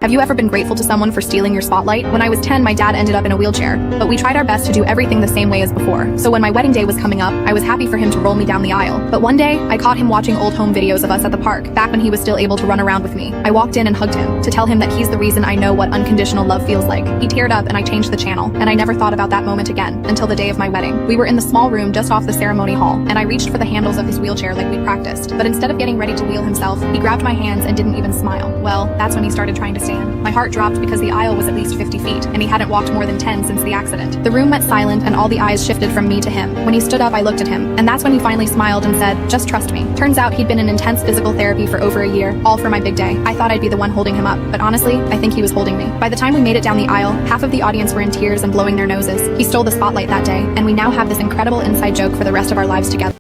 Have you ever been grateful to someone for stealing your spotlight? When I was 10, my dad ended up in a wheelchair, but we tried our best to do everything the same way as before. So when my wedding day was coming up, I was happy for him to roll me down the aisle. But one day, I caught him watching old home videos of us at the park, back when he was still able to run around with me. I walked in and hugged him, to tell him that he's the reason I know what unconditional love feels like. He teared up and I changed the channel, and I never thought about that moment again, until the day of my wedding. We were in the small room just off the ceremony hall, and I reached for the handles of his wheelchair like we practiced. But instead of getting ready to wheel himself, he grabbed my hands and didn't even smile. Well, that's when he started trying to stand. My heart dropped because the aisle was at least 50 feet, and he hadn't walked more than 10 since the accident. The room went silent, and all the eyes shifted from me to him. When he stood up, I looked at him, and that's when he finally smiled and said, "Just trust me." Turns out he'd been in intense physical therapy for over a year, all for my big day. I thought I'd be the one holding him up, but honestly, I think he was holding me. By the time we made it down the aisle, half of the audience were in tears and blowing their noses. He stole the spotlight that day, and we now have this incredible inside joke for the rest of our lives together.